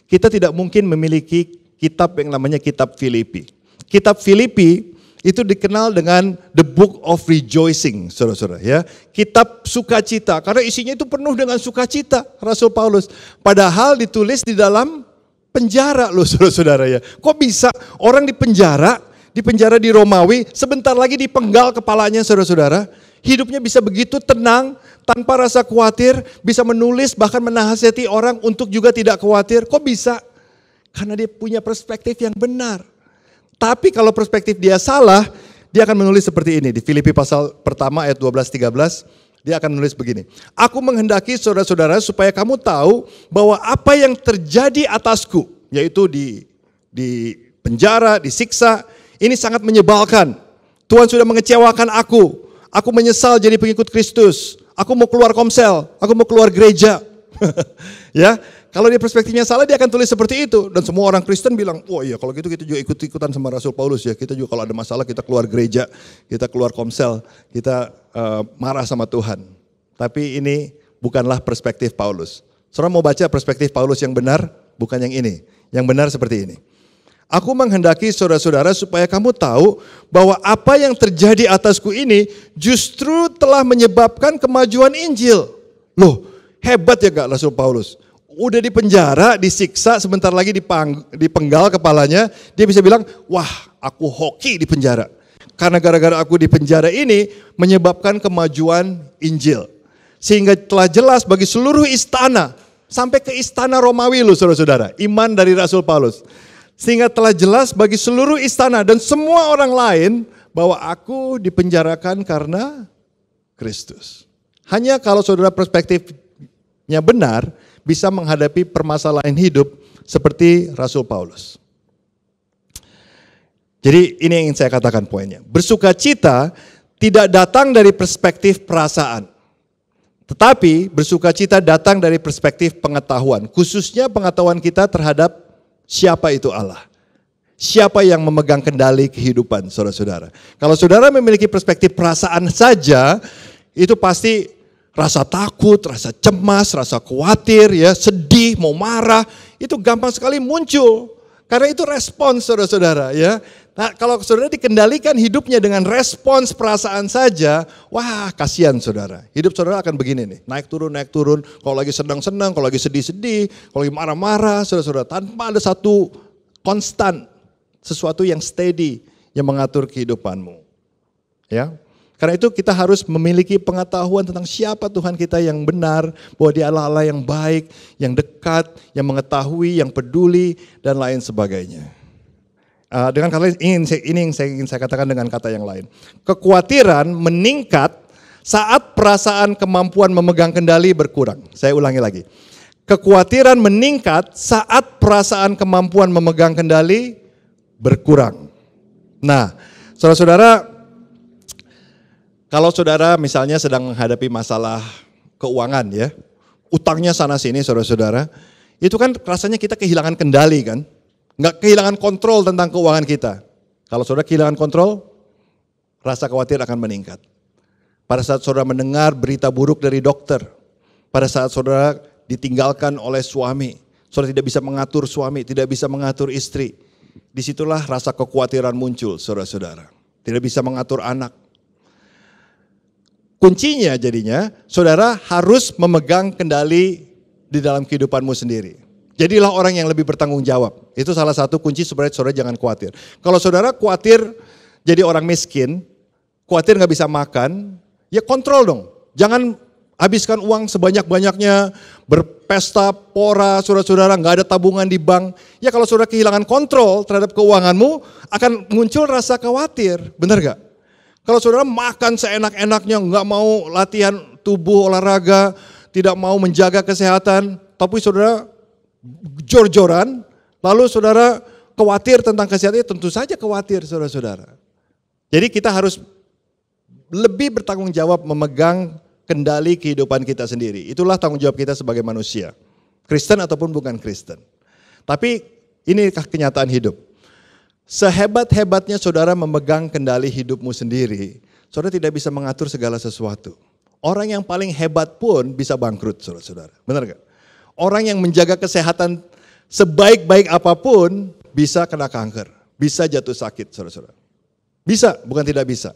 kita tidak mungkin memiliki kitab yang namanya kitab Filipi. Kitab Filipi itu dikenal dengan the book of rejoicing, saudara-saudara ya. Kitab sukacita, karena isinya itu penuh dengan sukacita, Rasul Paulus. Padahal ditulis di dalam penjara loh, saudara-saudara ya. Kok bisa orang di penjara di Romawi, sebentar lagi dipenggal kepalanya, saudara-saudara. Hidupnya bisa begitu tenang, tanpa rasa khawatir, bisa menulis bahkan menasihati orang untuk juga tidak khawatir. Kok bisa? Karena dia punya perspektif yang benar. Tapi kalau perspektif dia salah, dia akan menulis seperti ini. Di Filipi pasal pertama ayat 12-13, dia akan menulis begini. Aku menghendaki saudara-saudara supaya kamu tahu bahwa apa yang terjadi atasku, yaitu di penjara, disiksa, ini sangat menyebalkan. Tuhan sudah mengecewakan aku. Aku menyesal jadi pengikut Kristus. Aku mau keluar komsel, aku mau keluar gereja. Ya. Kalau dia perspektifnya salah, dia akan tulis seperti itu. Dan semua orang Kristen bilang, oh iya kalau gitu kita juga ikut-ikutan sama Rasul Paulus ya. Kita juga kalau ada masalah kita keluar gereja, kita keluar komsel, kita marah sama Tuhan. Tapi ini bukanlah perspektif Paulus. Saudara mau baca perspektif Paulus yang benar, bukan yang ini. Yang benar seperti ini. Aku menghendaki saudara-saudara supaya kamu tahu bahwa apa yang terjadi atasku ini justru telah menyebabkan kemajuan Injil. Loh, hebat ya gak Rasul Paulus? Udah di penjara, disiksa, sebentar lagi dipenggal kepalanya, dia bisa bilang, wah aku hoki di penjara. Karena gara-gara aku di penjara ini menyebabkan kemajuan Injil. Sehingga telah jelas bagi seluruh istana, sampai ke istana Romawi loh saudara-saudara, iman dari Rasul Paulus. Sehingga telah jelas bagi seluruh istana dan semua orang lain bahwa aku dipenjarakan karena Kristus. Hanya kalau saudara perspektifnya benar, bisa menghadapi permasalahan hidup seperti Rasul Paulus. Jadi ini yang ingin saya katakan poinnya. Bersukacita tidak datang dari perspektif perasaan. Tetapi bersukacita datang dari perspektif pengetahuan. Khususnya pengetahuan kita terhadap siapa itu Allah. Siapa yang memegang kendali kehidupan saudara-saudara. Kalau saudara memiliki perspektif perasaan saja, itu pasti rasa takut, rasa cemas, rasa khawatir, ya, sedih, mau marah, itu gampang sekali muncul. Karena itu respons saudara-saudara, ya. Nah, kalau saudara dikendalikan hidupnya dengan respons perasaan saja, wah kasihan saudara. Hidup saudara akan begini nih, naik turun, kalau lagi senang-senang, kalau lagi sedih-sedih, kalau lagi marah-marah, saudara-saudara, tanpa ada satu konstan, sesuatu yang steady yang mengatur kehidupanmu. Ya. Karena itu kita harus memiliki pengetahuan tentang siapa Tuhan kita yang benar, bahwa Dia adalah Allah yang baik, yang dekat, yang mengetahui, yang peduli, dan lain sebagainya. Dengan kata ini yang ingin saya katakan dengan kata yang lain. Kekhawatiran meningkat saat perasaan kemampuan memegang kendali berkurang. Saya ulangi lagi. Kekhawatiran meningkat saat perasaan kemampuan memegang kendali berkurang. Nah, saudara-saudara, kalau saudara misalnya sedang menghadapi masalah keuangan ya, utangnya sana sini saudara-saudara, itu kan rasanya kita kehilangan kendali kan, nggak kehilangan kontrol tentang keuangan kita. Kalau saudara kehilangan kontrol, rasa khawatir akan meningkat. Pada saat saudara mendengar berita buruk dari dokter, pada saat saudara ditinggalkan oleh suami, saudara tidak bisa mengatur suami, tidak bisa mengatur istri, disitulah rasa kekhawatiran muncul saudara-saudara. Tidak bisa mengatur anak. Kuncinya jadinya, saudara harus memegang kendali di dalam kehidupanmu sendiri. Jadilah orang yang lebih bertanggung jawab. Itu salah satu kunci supaya saudara jangan khawatir. Kalau saudara khawatir jadi orang miskin, khawatir gak bisa makan, ya kontrol dong. Jangan habiskan uang sebanyak-banyaknya, berpesta, pora, saudara-saudara, gak ada tabungan di bank. Ya kalau saudara kehilangan kontrol terhadap keuanganmu, akan muncul rasa khawatir, benar gak? Kalau saudara makan seenak-enaknya, nggak mau latihan tubuh, olahraga, tidak mau menjaga kesehatan, tapi saudara jor-joran, lalu saudara khawatir tentang kesehatan, tentu saja khawatir saudara-saudara. Jadi kita harus lebih bertanggung jawab memegang kendali kehidupan kita sendiri. Itulah tanggung jawab kita sebagai manusia, Kristen ataupun bukan Kristen. Tapi ini kenyataan hidup. Sehebat-hebatnya saudara memegang kendali hidupmu sendiri, saudara tidak bisa mengatur segala sesuatu. Orang yang paling hebat pun bisa bangkrut, saudara-saudara. Benar gak? Orang yang menjaga kesehatan sebaik-baik apapun bisa kena kanker, bisa jatuh sakit, saudara-saudara. Bisa, bukan tidak bisa.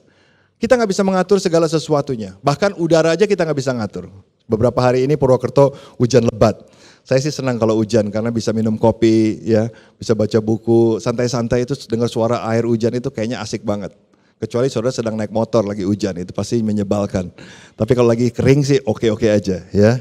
Kita nggak bisa mengatur segala sesuatunya. Bahkan udara aja kita nggak bisa ngatur. Beberapa hari ini Purwokerto hujan lebat. Saya sih senang kalau hujan karena bisa minum kopi, ya, bisa baca buku, santai-santai itu dengar suara air hujan itu kayaknya asik banget. Kecuali saudara sedang naik motor lagi hujan, itu pasti menyebalkan. Tapi kalau lagi kering sih oke-oke aja, ya.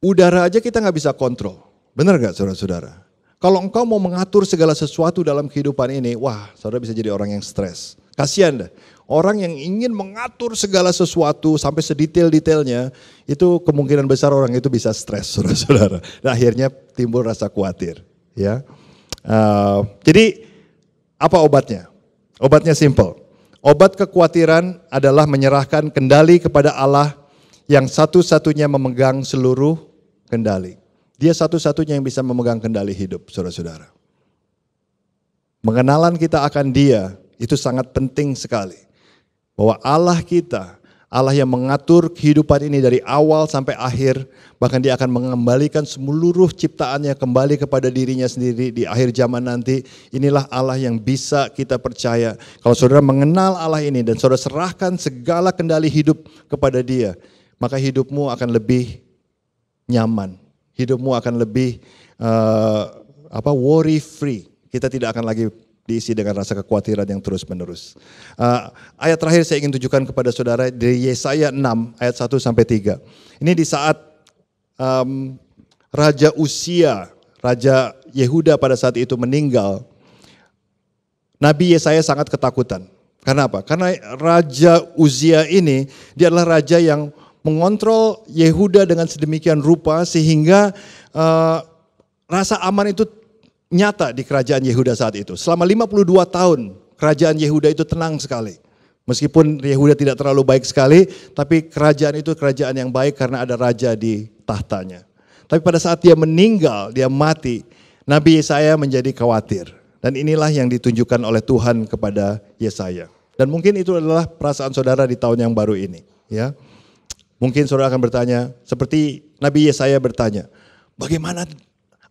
Udara aja kita nggak bisa kontrol. Benar nggak saudara-saudara? Kalau engkau mau mengatur segala sesuatu dalam kehidupan ini, wah saudara bisa jadi orang yang stres. Kasihan dah. Orang yang ingin mengatur segala sesuatu sampai sedetail-detailnya, itu kemungkinan besar orang itu bisa stres, saudara-saudara. Dan akhirnya timbul rasa khawatir. Ya. Jadi apa obatnya? Obatnya simple. Obat kekhawatiran adalah menyerahkan kendali kepada Allah yang satu-satunya memegang seluruh kendali. Dia satu-satunya yang bisa memegang kendali hidup, saudara-saudara. Pengenalan kita akan Dia itu sangat penting sekali. Bahwa Allah kita, Allah yang mengatur kehidupan ini dari awal sampai akhir, bahkan Dia akan mengembalikan seluruh ciptaannya kembali kepada dirinya sendiri di akhir zaman nanti. Inilah Allah yang bisa kita percaya. Kalau saudara mengenal Allah ini dan saudara serahkan segala kendali hidup kepada Dia, maka hidupmu akan lebih nyaman. Hidupmu akan lebih worry free. Kita tidak akan lagi diisi dengan rasa kekhawatiran yang terus menerus. Ayat terakhir saya ingin tunjukkan kepada saudara dari Yesaya 6 ayat 1-3. Ini di saat Raja Uzia, Raja Yehuda pada saat itu meninggal. Nabi Yesaya sangat ketakutan. Karena apa? Karena Raja Uzia ini dia adalah raja yang mengontrol Yehuda dengan sedemikian rupa sehingga rasa aman itu nyata di kerajaan Yehuda saat itu. Selama 52 tahun kerajaan Yehuda itu tenang sekali. Meskipun Yehuda tidak terlalu baik sekali, tapi kerajaan itu kerajaan yang baik karena ada raja di tahtanya. Tapi pada saat dia meninggal, dia mati, Nabi Yesaya menjadi khawatir. Dan inilah yang ditunjukkan oleh Tuhan kepada Yesaya. Dan mungkin itu adalah perasaan saudara di tahun yang baru ini. Ya, mungkin saudara akan bertanya, seperti Nabi Yesaya bertanya, bagaimana?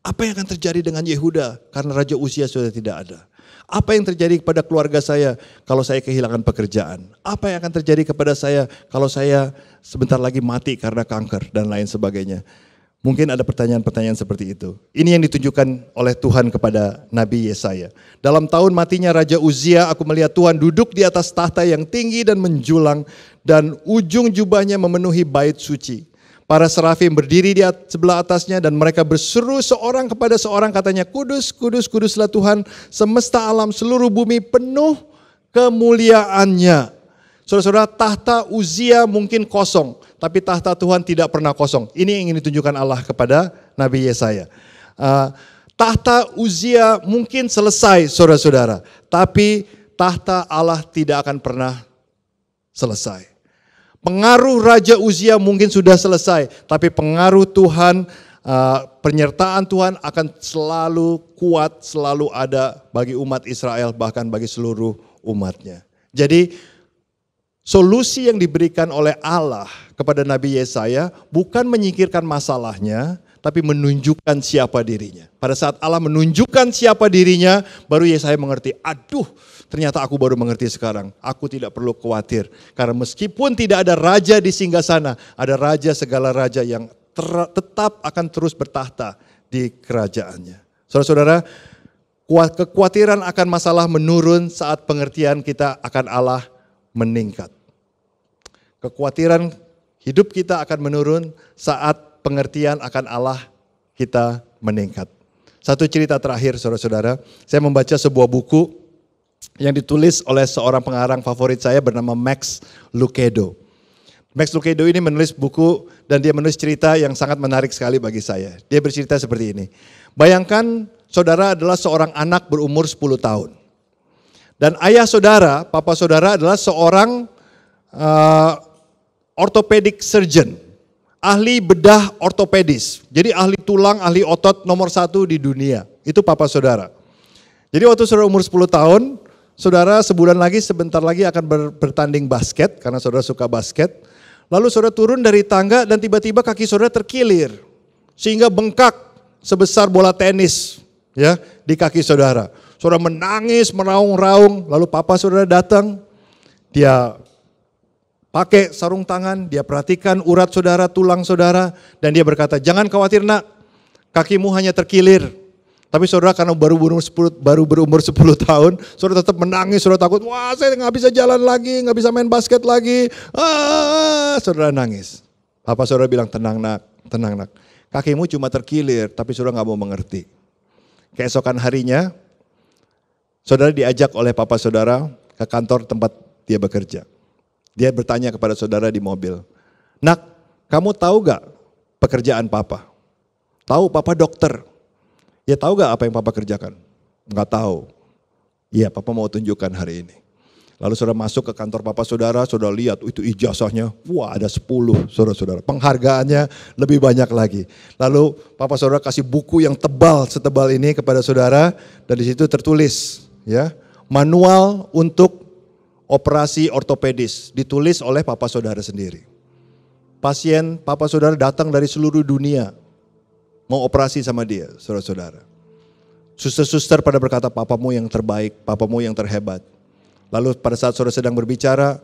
Apa yang akan terjadi dengan Yehuda karena Raja Uzia sudah tidak ada? Apa yang terjadi kepada keluarga saya kalau saya kehilangan pekerjaan? Apa yang akan terjadi kepada saya kalau saya sebentar lagi mati karena kanker dan lain sebagainya? Mungkin ada pertanyaan-pertanyaan seperti itu. Ini yang ditunjukkan oleh Tuhan kepada Nabi Yesaya. Dalam tahun matinya Raja Uzia, aku melihat Tuhan duduk di atas tahta yang tinggi dan menjulang, dan ujung jubahnya memenuhi bait suci. Para serafim berdiri di sebelah atasnya dan mereka berseru seorang kepada seorang, katanya, kudus, kudus, kuduslah Tuhan semesta alam, seluruh bumi penuh kemuliaannya. Saudara-saudara, tahta Uzia mungkin kosong, tapi tahta Tuhan tidak pernah kosong. Ini yang ingin ditunjukkan Allah kepada Nabi Yesaya. Tahta Uzia mungkin selesai, saudara-saudara, tapi tahta Allah tidak akan pernah selesai. Pengaruh Raja Uzia mungkin sudah selesai, tapi pengaruh Tuhan, penyertaan Tuhan akan selalu kuat, selalu ada bagi umat Israel, bahkan bagi seluruh umatnya. Jadi solusi yang diberikan oleh Allah kepada Nabi Yesaya bukan menyingkirkan masalahnya, tapi menunjukkan siapa dirinya. Pada saat Allah menunjukkan siapa dirinya, baru Yesaya mengerti, aduh, ternyata aku baru mengerti sekarang. Aku tidak perlu khawatir. Karena meskipun tidak ada raja di singgasana, ada raja segala raja yang tetap akan terus bertahta di kerajaannya. Saudara-saudara, kekhawatiran akan masalah menurun saat pengertian kita akan Allah meningkat. Kekhawatiran hidup kita akan menurun saat pengertian akan Allah kita meningkat. Satu cerita terakhir, saudara-saudara, saya membaca sebuah buku yang ditulis oleh seorang pengarang favorit saya bernama Max Lucado. Max Lucado ini menulis buku dan dia menulis cerita yang sangat menarik sekali bagi saya. Dia bercerita seperti ini. Bayangkan saudara adalah seorang anak berumur 10 tahun. Dan ayah saudara, papa saudara adalah seorang orthopedic surgeon, ahli bedah ortopedis. Jadi ahli tulang, ahli otot nomor 1 di dunia. Itu papa saudara. Jadi waktu saudara umur 10 tahun, saudara sebulan lagi, sebentar lagi akan bertanding basket, karena saudara suka basket. Lalu saudara turun dari tangga dan tiba-tiba kaki saudara terkilir. Sehingga bengkak sebesar bola tenis ya di kaki saudara. Saudara menangis, meraung-raung, lalu papa saudara datang. Dia pakai sarung tangan, dia perhatikan urat saudara, tulang saudara, dan dia berkata, jangan khawatir nak, kakimu hanya terkilir. Tapi saudara karena baru berumur 10 tahun, saudara tetap menangis, saudara takut, wah saya nggak bisa jalan lagi, nggak bisa main basket lagi. Saudara nangis. Papa saudara bilang, tenang nak, kakimu cuma terkilir, tapi saudara nggak mau mengerti. Keesokan harinya, saudara diajak oleh papa saudara ke kantor tempat dia bekerja. Dia bertanya kepada saudara di mobil, nak, kamu tahu gak pekerjaan papa? Tahu, papa dokter. Ya tahu gak apa yang papa kerjakan? Enggak tahu. Iya, papa mau tunjukkan hari ini. Lalu saudara masuk ke kantor papa saudara, saudara lihat itu ijazahnya, wah ada 10 saudara-saudara. Penghargaannya lebih banyak lagi. Lalu papa saudara kasih buku yang tebal setebal ini kepada saudara, dan di situ tertulis ya, manual untuk operasi ortopedis, ditulis oleh papa saudara sendiri. Pasien papa saudara datang dari seluruh dunia, mau operasi sama dia, saudara-saudara. Suster-suster pada berkata, papamu yang terbaik, papamu yang terhebat. Lalu pada saat saudara sedang berbicara,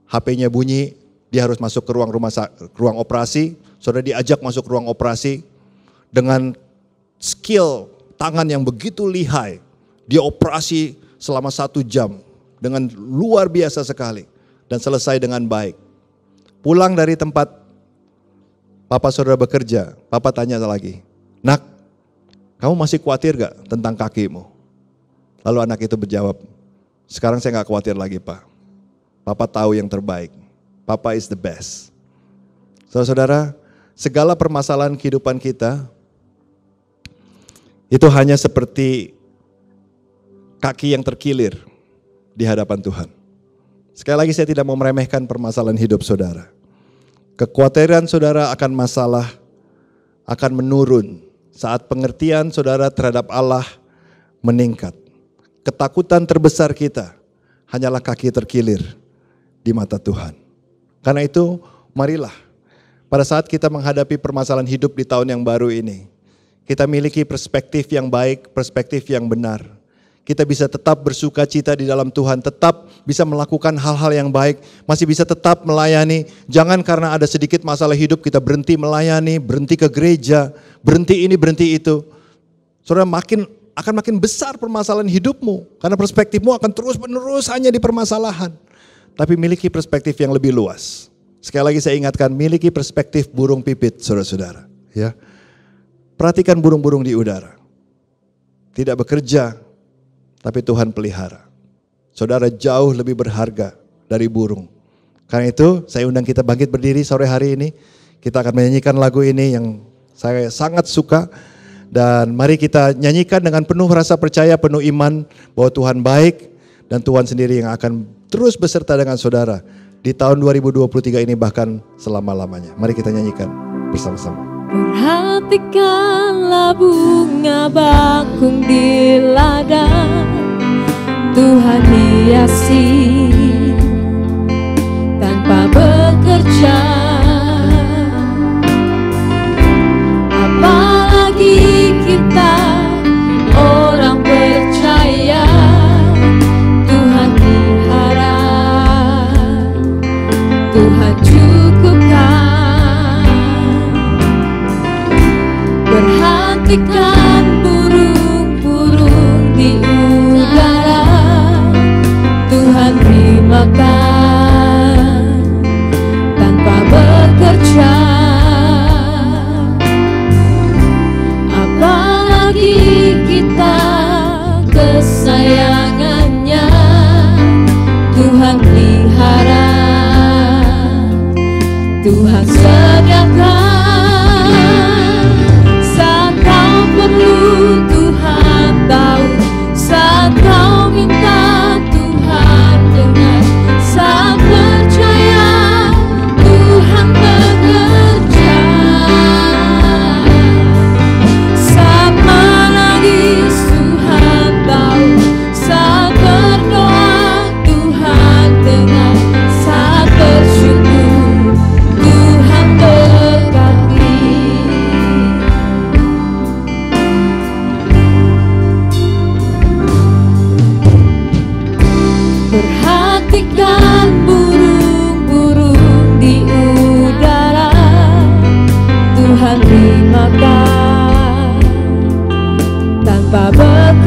HP-nya bunyi, dia harus masuk ke ruang operasi. Saudara diajak masuk ruang operasi dengan skill tangan yang begitu lihai. Dia operasi selama 1 jam dengan luar biasa sekali dan selesai dengan baik. Pulang dari tempat papa saudara bekerja, papa tanya lagi, nak, kamu masih khawatir gak tentang kakimu? Lalu anak itu berjawab, sekarang saya gak khawatir lagi pak. Papa tahu yang terbaik. Papa is the best. Saudara-saudara, segala permasalahan kehidupan kita itu hanya seperti kaki yang terkilir di hadapan Tuhan. Sekali lagi saya tidak mau meremehkan permasalahan hidup saudara. Kekhawatiran saudara akan masalah akan menurun saat pengertian saudara terhadap Allah meningkat. Ketakutan terbesar kita hanyalah kaki terkilir di mata Tuhan. Karena itu marilah pada saat kita menghadapi permasalahan hidup di tahun yang baru ini, kita miliki perspektif yang baik, perspektif yang benar. Kita bisa tetap bersuka cita di dalam Tuhan, tetap bisa melakukan hal-hal yang baik, masih bisa tetap melayani. Jangan karena ada sedikit masalah hidup kita berhenti melayani, berhenti ke gereja, berhenti ini, berhenti itu. Saudara akan makin besar permasalahan hidupmu, karena perspektifmu akan terus-menerus hanya di permasalahan. Tapi miliki perspektif yang lebih luas. Sekali lagi saya ingatkan, miliki perspektif burung pipit, saudara-saudara. Ya, perhatikan burung-burung di udara. Tidak bekerja, tapi Tuhan pelihara. Saudara jauh lebih berharga dari burung. Karena itu saya undang kita bangkit berdiri sore hari ini. Kita akan menyanyikan lagu ini yang saya sangat suka. Dan mari kita nyanyikan dengan penuh rasa percaya, penuh iman bahwa Tuhan baik. Dan Tuhan sendiri yang akan terus beserta dengan saudara di tahun 2023 ini bahkan selama-lamanya. Mari kita nyanyikan bersama-sama. Perhatikanlah bunga bakung di ladang, Tuhan hiasi tanpa bekerja. Apalagi kita orang percaya, Tuhan pelihara, Tuhan cukupkan. Perhatikan burung-burung di udara, Tuhan beri makan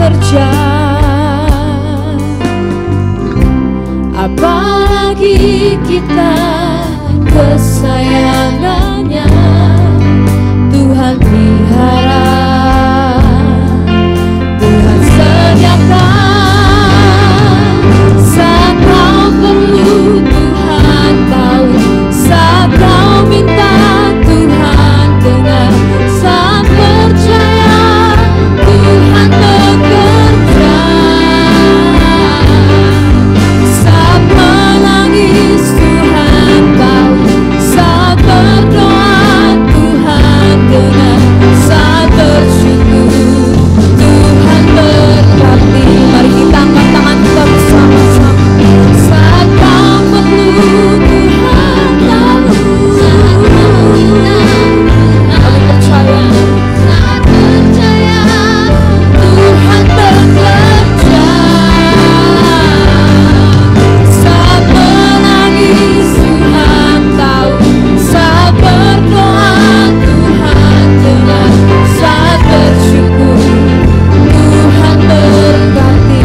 bekerja, apalagi kita kesayangannya. Tuhan pelihara, Tuhan sediakan. Saat kau perlu Tuhan tahu, saat kau minta Tuhan dengar, saat percaya Tuhan bekerja. Saat menangis Tuhan tahu, saat berdoa Tuhan dengar, saat bersyukur Tuhan berkati. Mari kita angkat tangan kita bersama-sama. Saat kau perlu Tuhan tahu, kami percaya, saat percaya Tuhan bekerja. Saat menangis Tuhan tahu, saat berdoa Tuhan dengar, saat bersyukur Tuhan berkati.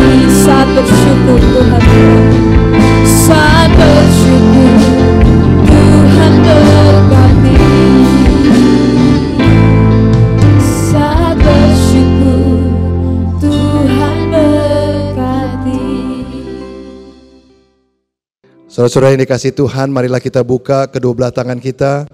Saat bersyukur Tuhan berkati, saat bersyukur Tuhan berkati, saat bersyukur Tuhan berkati. Saudara-saudara yang dikasihi Tuhan, marilah kita buka kedua belah tangan kita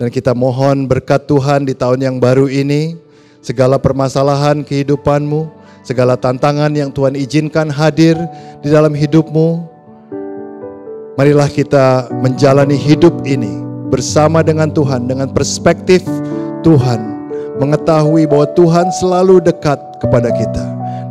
dan kita mohon berkat Tuhan di tahun yang baru ini. Segala permasalahan kehidupanmu, segala tantangan yang Tuhan izinkan hadir di dalam hidupmu, marilah kita menjalani hidup ini bersama dengan Tuhan, dengan perspektif Tuhan, mengetahui bahwa Tuhan selalu dekat kepada kita.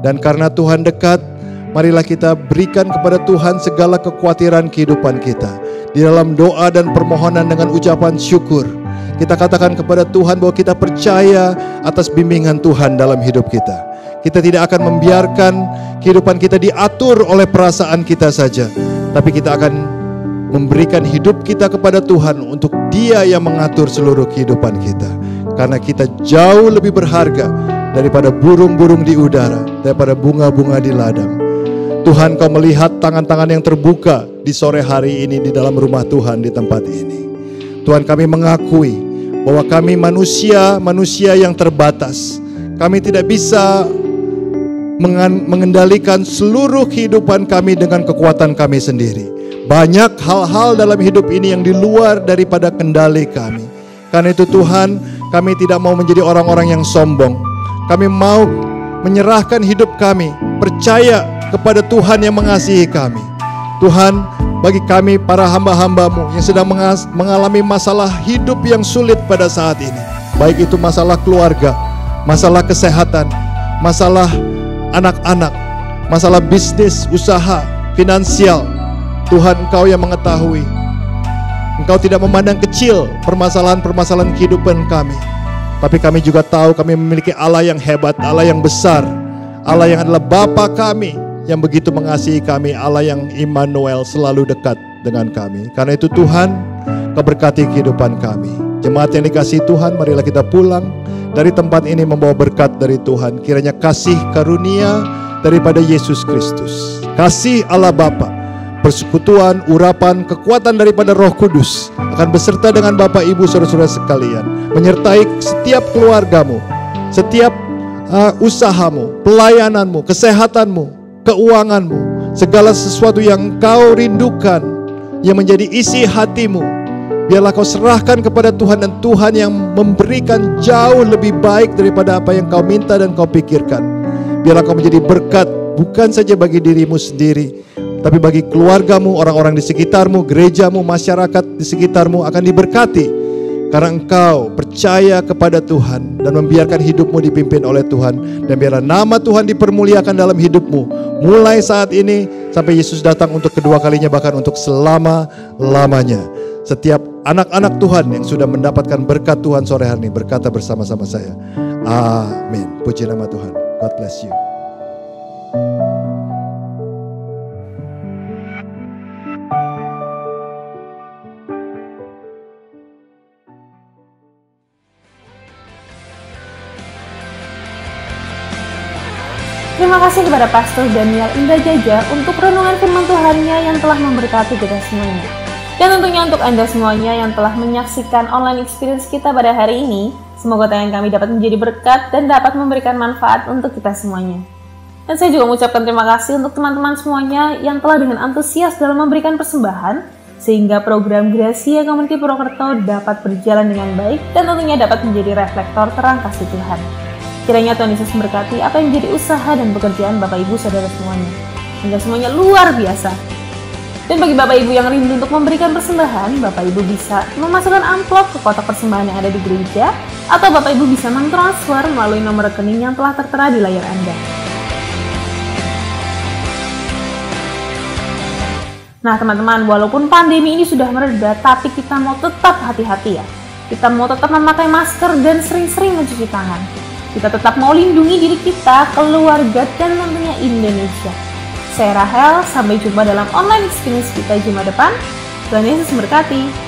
Dan karena Tuhan dekat, marilah kita berikan kepada Tuhan segala kekhawatiran kehidupan kita. Di dalam doa dan permohonan dengan ucapan syukur, kita katakan kepada Tuhan bahwa kita percaya atas bimbingan Tuhan dalam hidup kita. Kita tidak akan membiarkan kehidupan kita diatur oleh perasaan kita saja, tapi kita akan memberikan hidup kita kepada Tuhan untuk Dia yang mengatur seluruh kehidupan kita. Karena kita jauh lebih berharga daripada burung-burung di udara, daripada bunga-bunga di ladang. Tuhan, Kau melihat tangan-tangan yang terbuka di sore hari ini di dalam rumah Tuhan di tempat ini. Tuhan, kami mengakui bahwa kami manusia yang terbatas. Kami tidak bisa mengendalikan seluruh kehidupan kami dengan kekuatan kami sendiri. Banyak hal-hal dalam hidup ini yang di luar daripada kendali kami. Karena itu Tuhan, kami tidak mau menjadi orang-orang yang sombong. Kami mau menyerahkan hidup kami, percaya kepada Tuhan yang mengasihi kami. Tuhan, bagi kami para hamba-hamba-Mu yang sedang mengalami masalah hidup yang sulit pada saat ini, baik itu masalah keluarga, masalah kesehatan, masalah anak-anak, masalah bisnis, usaha, finansial, Tuhan, Engkau yang mengetahui. Engkau tidak memandang kecil permasalahan-permasalahan kehidupan kami. Tapi kami juga tahu kami memiliki Allah yang hebat, Allah yang besar, Allah yang adalah Bapa kami, yang begitu mengasihi kami, Allah yang Immanuel, selalu dekat dengan kami. Karena itu Tuhan, Kau berkati kehidupan kami. Jemaat yang dikasihi Tuhan, marilah kita pulang dari tempat ini membawa berkat dari Tuhan. Kiranya kasih karunia daripada Yesus Kristus, kasih Allah Bapa, persekutuan, urapan, kekuatan daripada Roh Kudus akan beserta dengan Bapak Ibu saudara-saudara sekalian, menyertai setiap keluargamu, setiap usahamu, pelayananmu, kesehatanmu, keuanganmu, segala sesuatu yang kau rindukan, yang menjadi isi hatimu, biarlah kau serahkan kepada Tuhan, dan Tuhan yang memberikan jauh lebih baik daripada apa yang kau minta dan kau pikirkan. Biarlah kau menjadi berkat, bukan saja bagi dirimu sendiri, tapi bagi keluargamu, orang-orang di sekitarmu, gerejamu, masyarakat di sekitarmu akan diberkati. Karena engkau percaya kepada Tuhan dan membiarkan hidupmu dipimpin oleh Tuhan. Dan biarlah nama Tuhan dipermuliakan dalam hidupmu, mulai saat ini sampai Yesus datang untuk kedua kalinya, bahkan untuk selama-lamanya. Setiap anak-anak Tuhan yang sudah mendapatkan berkat Tuhan sore hari ini berkata bersama-sama saya, amin. Puji nama Tuhan. God bless you. Terima kasih kepada Pastor Daniel Indah Jaja untuk renungan firman Tuhan-Nya yang telah memberkati kita semuanya. Dan tentunya untuk Anda semuanya yang telah menyaksikan online experience kita pada hari ini, semoga tayangan kami dapat menjadi berkat dan dapat memberikan manfaat untuk kita semuanya. Dan saya juga mengucapkan terima kasih untuk teman-teman semuanya yang telah dengan antusias dalam memberikan persembahan, sehingga program Gracia Community Purwokerto dapat berjalan dengan baik dan tentunya dapat menjadi reflektor terang kasih Tuhan. Kiranya Tuhan Yesus memberkati apa yang menjadi usaha dan pekerjaan Bapak Ibu Saudara semuanya. Hingga semuanya luar biasa. Dan bagi Bapak Ibu yang rindu untuk memberikan persembahan, Bapak Ibu bisa memasukkan amplop ke kotak persembahan yang ada di gereja, atau Bapak Ibu bisa mentransfer melalui nomor rekening yang telah tertera di layar Anda. Nah teman-teman, walaupun pandemi ini sudah mereda, tapi kita mau tetap hati-hati ya. Kita mau tetap memakai masker dan sering-sering mencuci tangan. Kita tetap mau lindungi diri kita, keluarga, dan tentunya Indonesia. Saya Rahel, sampai jumpa dalam online experience kita Jumat depan. Tuhan Yesus memberkati.